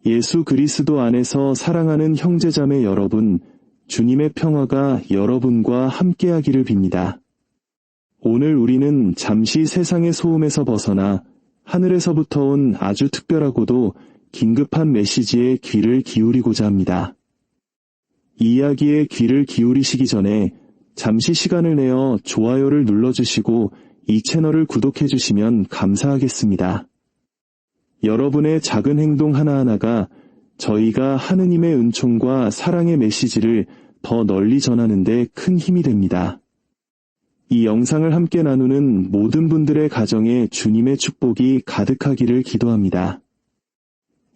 예수 그리스도 안에서 사랑하는 형제자매 여러분, 주님의 평화가 여러분과 함께하기를 빕니다. 오늘 우리는 잠시 세상의 소음에서 벗어나 하늘에서부터 온 아주 특별하고도 긴급한 메시지에 귀를 기울이고자 합니다. 이 이야기에 귀를 기울이시기 전에 잠시 시간을 내어 좋아요를 눌러주시고 이 채널을 구독해주시면 감사하겠습니다. 여러분의 작은 행동 하나하나가 저희가 하느님의 은총과 사랑의 메시지를 더 널리 전하는 데 큰 힘이 됩니다. 이 영상을 함께 나누는 모든 분들의 가정에 주님의 축복이 가득하기를 기도합니다.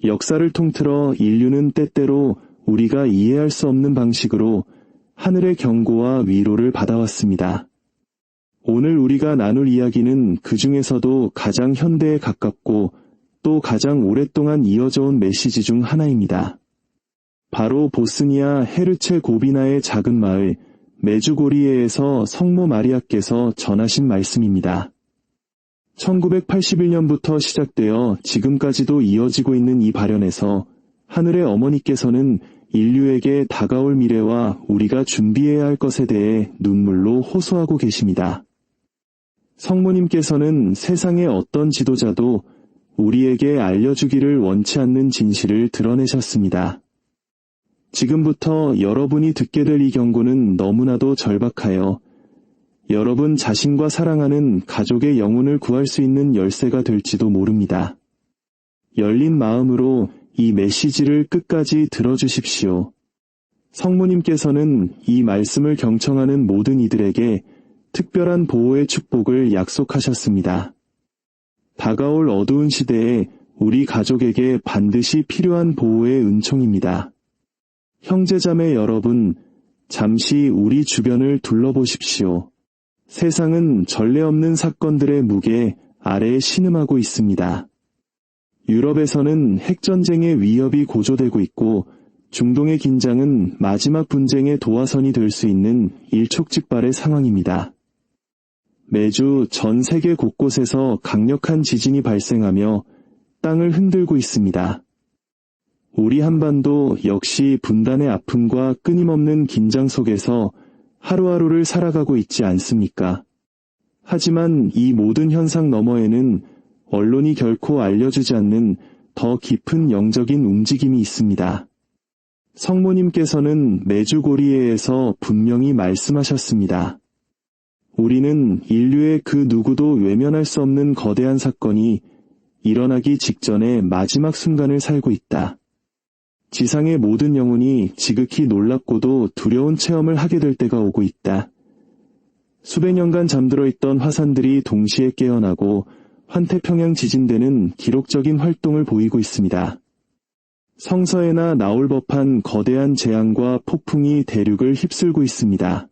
역사를 통틀어 인류는 때때로 우리가 이해할 수 없는 방식으로 하늘의 경고와 위로를 받아왔습니다. 오늘 우리가 나눌 이야기는 그 중에서도 가장 현대에 가깝고 또 가장 오랫동안 이어져 온 메시지 중 하나입니다. 바로 보스니아 헤르체고비나의 작은 마을 메주고리에에서 성모 마리아께서 전하신 말씀입니다. 1981년부터 시작되어 지금까지도 이어지고 있는 이 발연에서 하늘의 어머니께서는 인류에게 다가올 미래와 우리가 준비해야 할 것에 대해 눈물로 호소하고 계십니다. 성모님께서는 세상의 어떤 지도자도 우리에게 알려주기를 원치 않는 진실을 드러내셨습니다. 지금부터 여러분이 듣게 될 이 경고는 너무나도 절박하여 여러분 자신과 사랑하는 가족의 영혼을 구할 수 있는 열쇠가 될지도 모릅니다. 열린 마음으로 이 메시지를 끝까지 들어주십시오. 성모님께서는 이 말씀을 경청하는 모든 이들에게 특별한 보호의 축복을 약속하셨습니다. 다가올 어두운 시대에 우리 가족에게 반드시 필요한 보호의 은총입니다. 형제자매 여러분, 잠시 우리 주변을 둘러보십시오. 세상은 전례 없는 사건들의 무게 아래에 신음하고 있습니다. 유럽에서는 핵전쟁의 위협이 고조되고 있고 중동의 긴장은 마지막 분쟁의 도화선이 될 수 있는 일촉즉발의 상황입니다. 매주 전 세계 곳곳에서 강력한 지진이 발생하며 땅을 흔들고 있습니다. 우리 한반도 역시 분단의 아픔과 끊임없는 긴장 속에서 하루하루를 살아가고 있지 않습니까? 하지만 이 모든 현상 너머에는 언론이 결코 알려주지 않는 더 깊은 영적인 움직임이 있습니다. 성모님께서는 메주고리에에서 분명히 말씀하셨습니다. 우리는 인류의 그 누구도 외면할 수 없는 거대한 사건이 일어나기 직전의 마지막 순간을 살고 있다. 지상의 모든 영혼이 지극히 놀랍고도 두려운 체험을 하게 될 때가 오고 있다. 수백 년간 잠들어 있던 화산들이 동시에 깨어나고 환태평양 지진대는 기록적인 활동을 보이고 있습니다. 성서에나 나올 법한 거대한 재앙과 폭풍이 대륙을 휩쓸고 있습니다.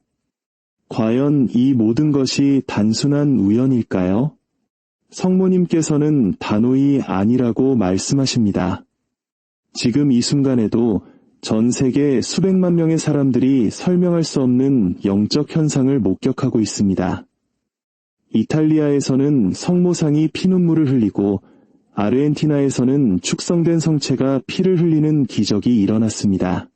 과연 이 모든 것이 단순한 우연일까요? 성모님께서는 단호히 아니라고 말씀하십니다. 지금 이 순간에도 전 세계 수백만 명의 사람들이 설명할 수 없는 영적 현상을 목격하고 있습니다. 이탈리아에서는 성모상이 피눈물을 흘리고 아르헨티나에서는 축성된 성체가 피를 흘리는 기적이 일어났습니다.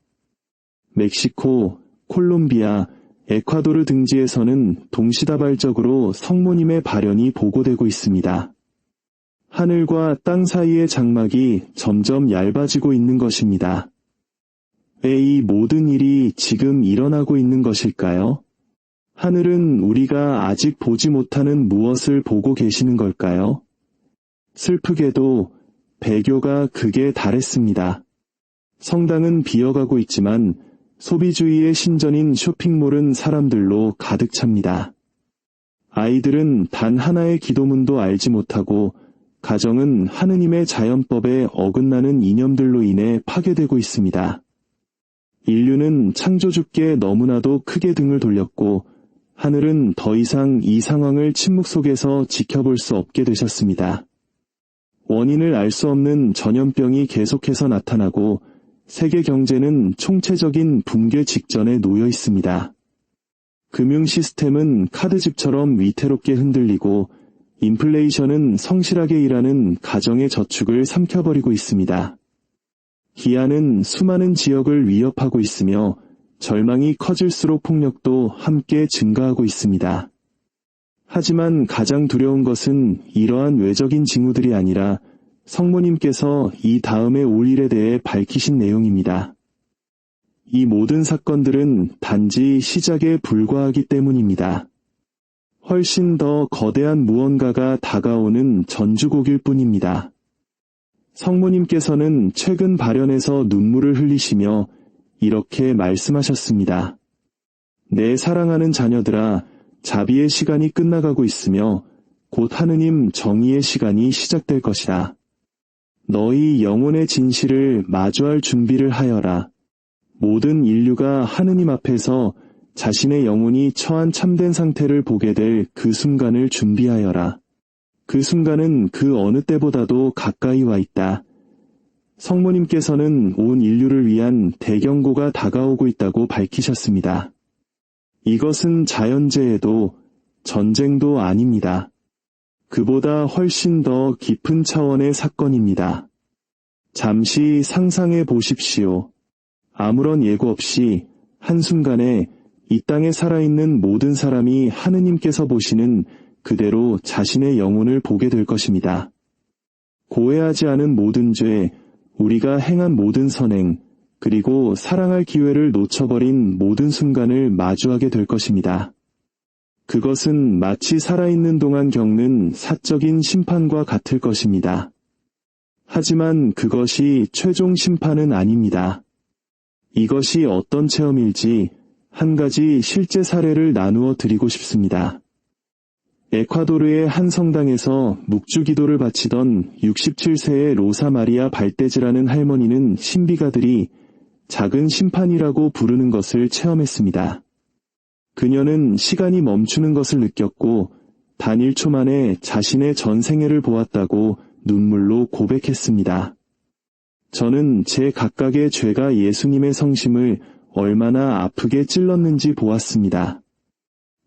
멕시코, 콜롬비아, 에콰도르 등지에서는 동시다발적으로 성모님의 발현이 보고되고 있습니다. 하늘과 땅 사이의 장막이 점점 얇아지고 있는 것입니다. 왜 이 모든 일이 지금 일어나고 있는 것일까요? 하늘은 우리가 아직 보지 못하는 무엇을 보고 계시는 걸까요? 슬프게도 배교가 극에 달했습니다. 성당은 비어가고 있지만 소비주의의 신전인 쇼핑몰은 사람들로 가득 찹니다. 아이들은 단 하나의 기도문도 알지 못하고 가정은 하느님의 자연법에 어긋나는 이념들로 인해 파괴되고 있습니다. 인류는 창조주께 너무나도 크게 등을 돌렸고 하늘은 더 이상 이 상황을 침묵 속에서 지켜볼 수 없게 되셨습니다. 원인을 알 수 없는 전염병이 계속해서 나타나고 세계 경제는 총체적인 붕괴 직전에 놓여 있습니다. 금융 시스템은 카드집처럼 위태롭게 흔들리고 인플레이션은 성실하게 일하는 가정의 저축을 삼켜버리고 있습니다. 기아는 수많은 지역을 위협하고 있으며 절망이 커질수록 폭력도 함께 증가하고 있습니다. 하지만 가장 두려운 것은 이러한 외적인 징후들이 아니라 성모님께서 이 다음에 올 일에 대해 밝히신 내용입니다. 이 모든 사건들은 단지 시작에 불과하기 때문입니다. 훨씬 더 거대한 무언가가 다가오는 전주곡일 뿐입니다. 성모님께서는 최근 발연에서 눈물을 흘리시며 이렇게 말씀하셨습니다. 내 사랑하는 자녀들아, 자비의 시간이 끝나가고 있으며 곧 하느님 정의의 시간이 시작될 것이다. 너희 영혼의 진실을 마주할 준비를 하여라. 모든 인류가 하느님 앞에서 자신의 영혼이 처한 참된 상태를 보게 될 그 순간을 준비하여라. 그 순간은 그 어느 때보다도 가까이 와 있다. 성모님께서는 온 인류를 위한 대경고가 다가오고 있다고 밝히셨습니다. 이것은 자연재해도 전쟁도 아닙니다. 그보다 훨씬 더 깊은 차원의 사건입니다. 잠시 상상해 보십시오. 아무런 예고 없이 한순간에 이 땅에 살아있는 모든 사람이 하느님께서 보시는 그대로 자신의 영혼을 보게 될 것입니다. 고해하지 않은 모든 죄, 우리가 행한 모든 선행, 그리고 사랑할 기회를 놓쳐버린 모든 순간을 마주하게 될 것입니다. 그것은 마치 살아있는 동안 겪는 사적인 심판과 같을 것입니다. 하지만 그것이 최종 심판은 아닙니다. 이것이 어떤 체험일지 한 가지 실제 사례를 나누어 드리고 싶습니다. 에콰도르의 한 성당에서 묵주기도를 바치던 67세의 로사 마리아 발떼즈라는 할머니는 신비가들이 작은 심판이라고 부르는 것을 체험했습니다. 그녀는 시간이 멈추는 것을 느꼈고 단 1초 만에 자신의 전생애를 보았다고 눈물로 고백했습니다. 저는 제 각각의 죄가 예수님의 성심을 얼마나 아프게 찔렀는지 보았습니다.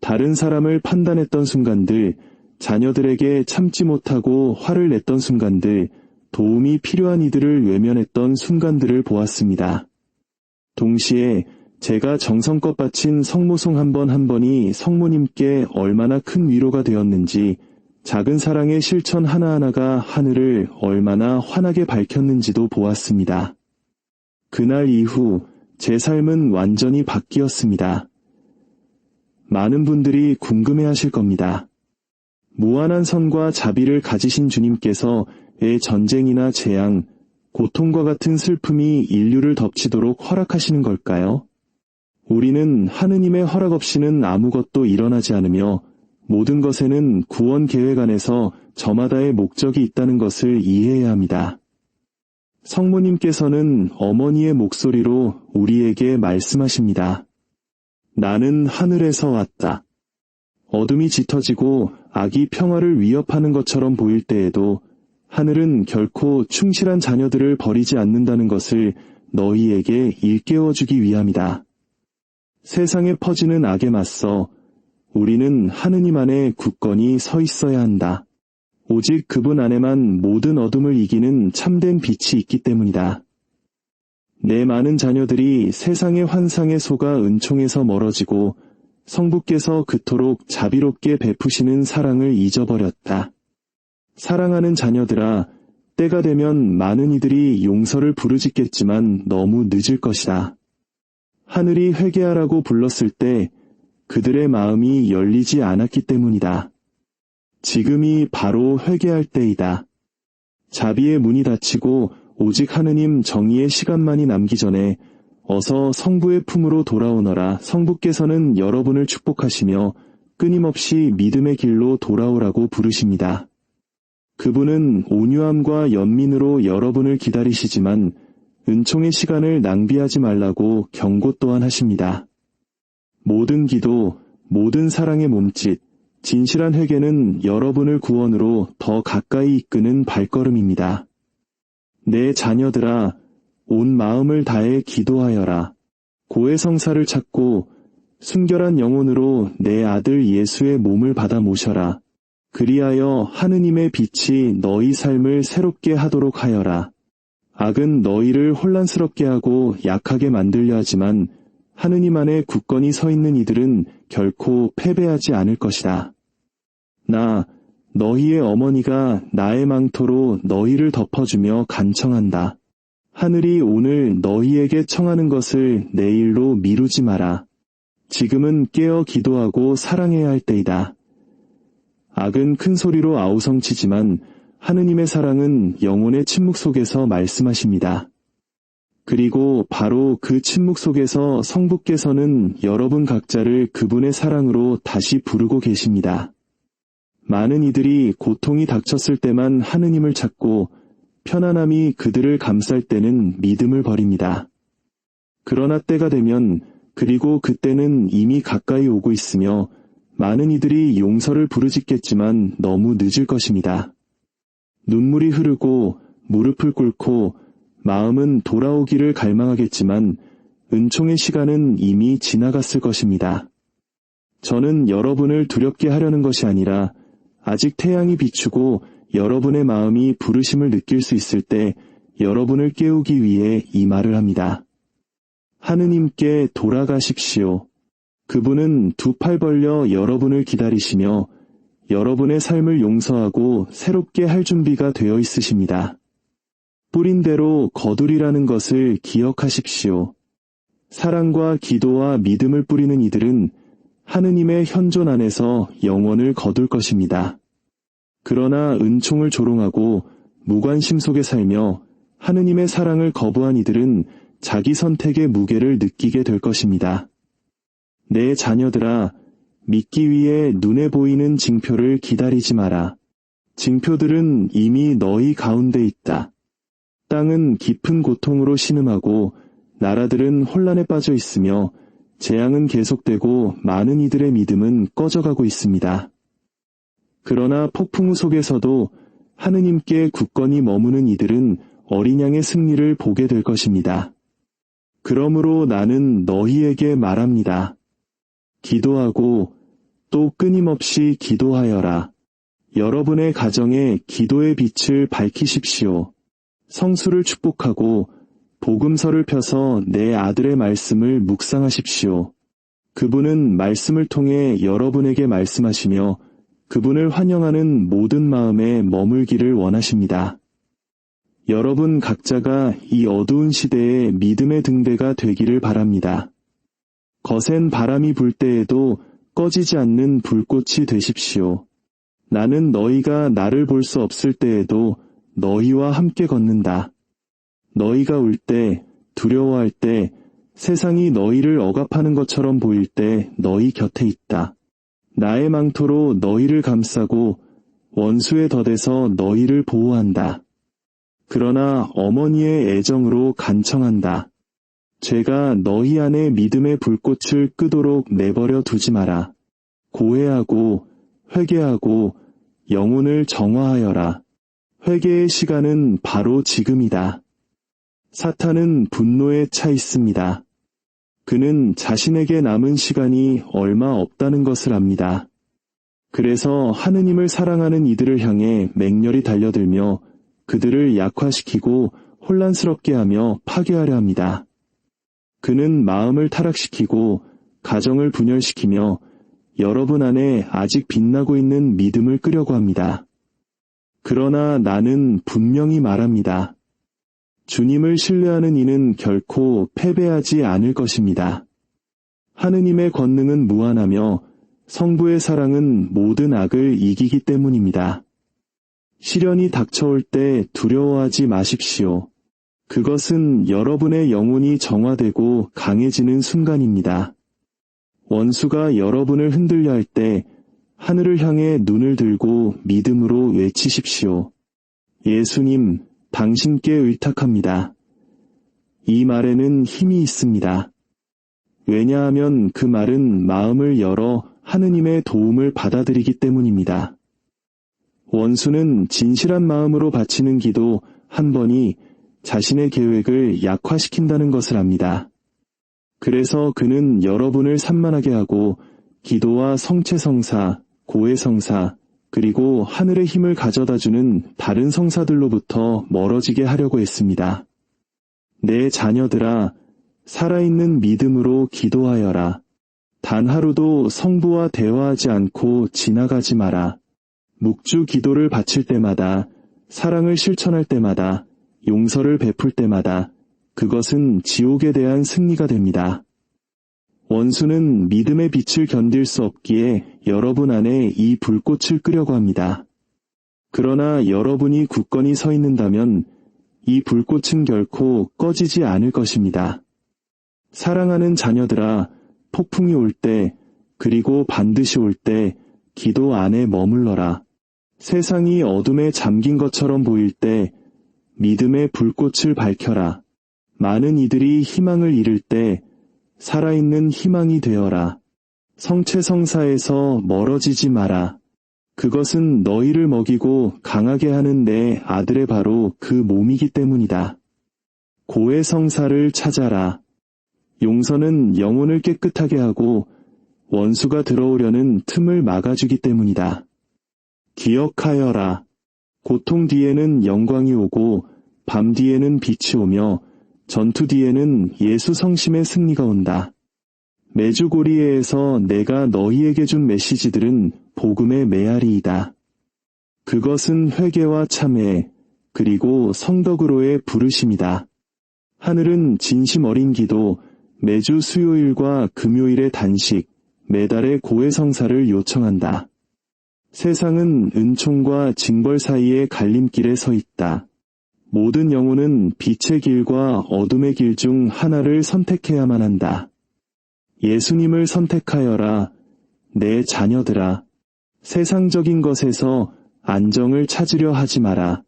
다른 사람을 판단했던 순간들, 자녀들에게 참지 못하고 화를 냈던 순간들, 도움이 필요한 이들을 외면했던 순간들을 보았습니다. 동시에 제가 정성껏 바친 성모송 한 번 한 번이 성모님께 얼마나 큰 위로가 되었는지, 작은 사랑의 실천 하나하나가 하늘을 얼마나 환하게 밝혔는지도 보았습니다. 그날 이후 제 삶은 완전히 바뀌었습니다. 많은 분들이 궁금해하실 겁니다. 무한한 선과 자비를 가지신 주님께서 왜 전쟁이나 재앙, 고통과 같은 슬픔이 인류를 덮치도록 허락하시는 걸까요? 우리는 하느님의 허락 없이는 아무것도 일어나지 않으며 모든 것에는 구원 계획 안에서 저마다의 목적이 있다는 것을 이해해야 합니다. 성모님께서는 어머니의 목소리로 우리에게 말씀하십니다. 나는 하늘에서 왔다. 어둠이 짙어지고 악이 평화를 위협하는 것처럼 보일 때에도 하늘은 결코 충실한 자녀들을 버리지 않는다는 것을 너희에게 일깨워주기 위함이다. 세상에 퍼지는 악에 맞서 우리는 하느님 안에 굳건히 서 있어야 한다. 오직 그분 안에만 모든 어둠을 이기는 참된 빛이 있기 때문이다. 내 많은 자녀들이 세상의 환상에 속아 은총에서 멀어지고 성부께서 그토록 자비롭게 베푸시는 사랑을 잊어버렸다. 사랑하는 자녀들아, 때가 되면 많은 이들이 용서를 부르짖겠지만 너무 늦을 것이다. 하늘이 회개하라고 불렀을 때 그들의 마음이 열리지 않았기 때문이다. 지금이 바로 회개할 때이다. 자비의 문이 닫히고 오직 하느님 정의의 시간만이 남기 전에 어서 성부의 품으로 돌아오너라. 성부께서는 여러분을 축복하시며 끊임없이 믿음의 길로 돌아오라고 부르십니다. 그분은 온유함과 연민으로 여러분을 기다리시지만 은총의 시간을 낭비하지 말라고 경고 또한 하십니다. 모든 기도, 모든 사랑의 몸짓, 진실한 회개는 여러분을 구원으로 더 가까이 이끄는 발걸음입니다. 내 자녀들아, 온 마음을 다해 기도하여라. 고해성사를 찾고 순결한 영혼으로 내 아들 예수의 몸을 받아 모셔라. 그리하여 하느님의 빛이 너희 삶을 새롭게 하도록 하여라. 악은 너희를 혼란스럽게 하고 약하게 만들려 하지만 하느님 안에 굳건히 서 있는 이들은 결코 패배하지 않을 것이다. 나, 너희의 어머니가 나의 망토로 너희를 덮어주며 간청한다. 하늘이 오늘 너희에게 청하는 것을 내일로 미루지 마라. 지금은 깨어 기도하고 사랑해야 할 때이다. 악은 큰 소리로 아우성치지만 하느님의 사랑은 영혼의 침묵 속에서 말씀하십니다. 그리고 바로 그 침묵 속에서 성부께서는 여러분 각자를 그분의 사랑으로 다시 부르고 계십니다. 많은 이들이 고통이 닥쳤을 때만 하느님을 찾고 편안함이 그들을 감쌀 때는 믿음을 버립니다. 그러나 때가 되면 그리고 그때는 이미 가까이 오고 있으며 많은 이들이 용서를 부르짖겠지만 너무 늦을 것입니다. 눈물이 흐르고 무릎을 꿇고 마음은 돌아오기를 갈망하겠지만 은총의 시간은 이미 지나갔을 것입니다. 저는 여러분을 두렵게 하려는 것이 아니라 아직 태양이 비추고 여러분의 마음이 부르심을 느낄 수 있을 때 여러분을 깨우기 위해 이 말을 합니다. 하느님께 돌아가십시오. 그분은 두 팔 벌려 여러분을 기다리시며 여러분의 삶을 용서하고 새롭게 할 준비가 되어 있으십니다. 뿌린 대로 거두리라는 것을 기억하십시오. 사랑과 기도와 믿음을 뿌리는 이들은 하느님의 현존 안에서 영원을 거둘 것입니다. 그러나 은총을 조롱하고 무관심 속에 살며 하느님의 사랑을 거부한 이들은 자기 선택의 무게를 느끼게 될 것입니다. 내 자녀들아, 믿기 위해 눈에 보이는 징표를 기다리지 마라. 징표들은 이미 너희 가운데 있다. 땅은 깊은 고통으로 신음하고 나라들은 혼란에 빠져 있으며 재앙은 계속되고 많은 이들의 믿음은 꺼져가고 있습니다. 그러나 폭풍우 속에서도 하느님께 굳건히 머무는 이들은 어린 양의 승리를 보게 될 것입니다. 그러므로 나는 너희에게 말합니다. 기도하고 또 끊임없이 기도하여라. 여러분의 가정에 기도의 빛을 밝히십시오. 성수를 축복하고 복음서를 펴서 내 아들의 말씀을 묵상하십시오. 그분은 말씀을 통해 여러분에게 말씀하시며 그분을 환영하는 모든 마음에 머물기를 원하십니다. 여러분 각자가 이 어두운 시대의 믿음의 등대가 되기를 바랍니다. 거센 바람이 불 때에도 꺼지지 않는 불꽃이 되십시오. 나는 너희가 나를 볼 수 없을 때에도 너희와 함께 걷는다. 너희가 울 때, 두려워할 때, 세상이 너희를 억압하는 것처럼 보일 때 너희 곁에 있다. 나의 망토로 너희를 감싸고 원수의 덫에서 너희를 보호한다. 그러나 어머니의 애정으로 간청한다. 죄가 너희 안에 믿음의 불꽃을 끄도록 내버려 두지 마라. 고해하고 회개하고 영혼을 정화하여라. 회개의 시간은 바로 지금이다. 사탄은 분노에 차 있습니다. 그는 자신에게 남은 시간이 얼마 없다는 것을 압니다. 그래서 하느님을 사랑하는 이들을 향해 맹렬히 달려들며 그들을 약화시키고 혼란스럽게 하며 파괴하려 합니다. 그는 마음을 타락시키고 가정을 분열시키며 여러분 안에 아직 빛나고 있는 믿음을 끄려고 합니다. 그러나 나는 분명히 말합니다. 주님을 신뢰하는 이는 결코 패배하지 않을 것입니다. 하느님의 권능은 무한하며 성부의 사랑은 모든 악을 이기기 때문입니다. 시련이 닥쳐올 때 두려워하지 마십시오. 그것은 여러분의 영혼이 정화되고 강해지는 순간입니다. 원수가 여러분을 흔들려 할 때 하늘을 향해 눈을 들고 믿음으로 외치십시오. 예수님, 당신께 의탁합니다. 이 말에는 힘이 있습니다. 왜냐하면 그 말은 마음을 열어 하느님의 도움을 받아들이기 때문입니다. 원수는 진실한 마음으로 바치는 기도 한 번이 자신의 계획을 약화시킨다는 것을 압니다. 그래서 그는 여러분을 산만하게 하고 기도와 성체성사, 고해성사, 그리고 하늘의 힘을 가져다주는 다른 성사들로부터 멀어지게 하려고 했습니다. 내 자녀들아, 살아있는 믿음으로 기도하여라. 단 하루도 성부와 대화하지 않고 지나가지 마라. 묵주 기도를 바칠 때마다, 사랑을 실천할 때마다, 용서를 베풀 때마다 그것은 지옥에 대한 승리가 됩니다. 원수는 믿음의 빛을 견딜 수 없기에 여러분 안에 이 불꽃을 끄려고 합니다. 그러나 여러분이 굳건히 서 있는다면 이 불꽃은 결코 꺼지지 않을 것입니다. 사랑하는 자녀들아, 폭풍이 올 때, 그리고 반드시 올 때 기도 안에 머물러라. 세상이 어둠에 잠긴 것처럼 보일 때 믿음의 불꽃을 밝혀라. 많은 이들이 희망을 잃을 때 살아있는 희망이 되어라. 성체성사에서 멀어지지 마라. 그것은 너희를 먹이고 강하게 하는 내 아들의 바로 그 몸이기 때문이다. 고해성사를 찾아라. 용서는 영혼을 깨끗하게 하고 원수가 들어오려는 틈을 막아주기 때문이다. 기억하여라. 고통 뒤에는 영광이 오고 밤 뒤에는 빛이 오며 전투 뒤에는 예수 성심의 승리가 온다. 메주고리에에서 내가 너희에게 준 메시지들은 복음의 메아리이다. 그것은 회개와 참회, 그리고 성덕으로의 부르심이다. 하늘은 진심 어린 기도, 매주 수요일과 금요일의 단식, 매달의 고해성사를 요청한다. 세상은 은총과 징벌 사이의 갈림길에 서 있다. 모든 영혼은 빛의 길과 어둠의 길 중 하나를 선택해야만 한다. 예수님을 선택하여라, 내 자녀들아. 세상적인 것에서 안정을 찾으려 하지 마라.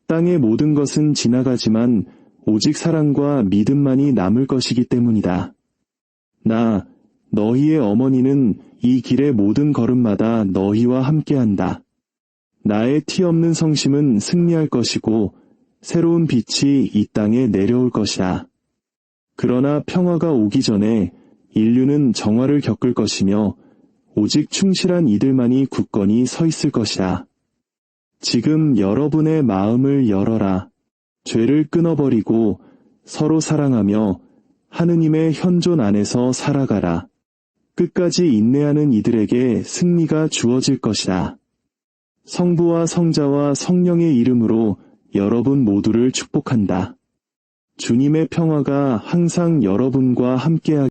땅의 모든 것은 지나가지만 오직 사랑과 믿음만이 남을 것이기 때문이다. 나, 너희의 어머니는 이 길의 모든 걸음마다 너희와 함께한다. 나의 티 없는 성심은 승리할 것이고 새로운 빛이 이 땅에 내려올 것이다. 그러나 평화가 오기 전에 인류는 정화를 겪을 것이며 오직 충실한 이들만이 굳건히 서 있을 것이다. 지금 여러분의 마음을 열어라. 죄를 끊어버리고 서로 사랑하며 하느님의 현존 안에서 살아가라. 끝까지 인내하는 이들에게 승리가 주어질 것이다. 성부와 성자와 성령의 이름으로 여러분 모두를 축복한다. 주님의 평화가 항상 여러분과 함께하길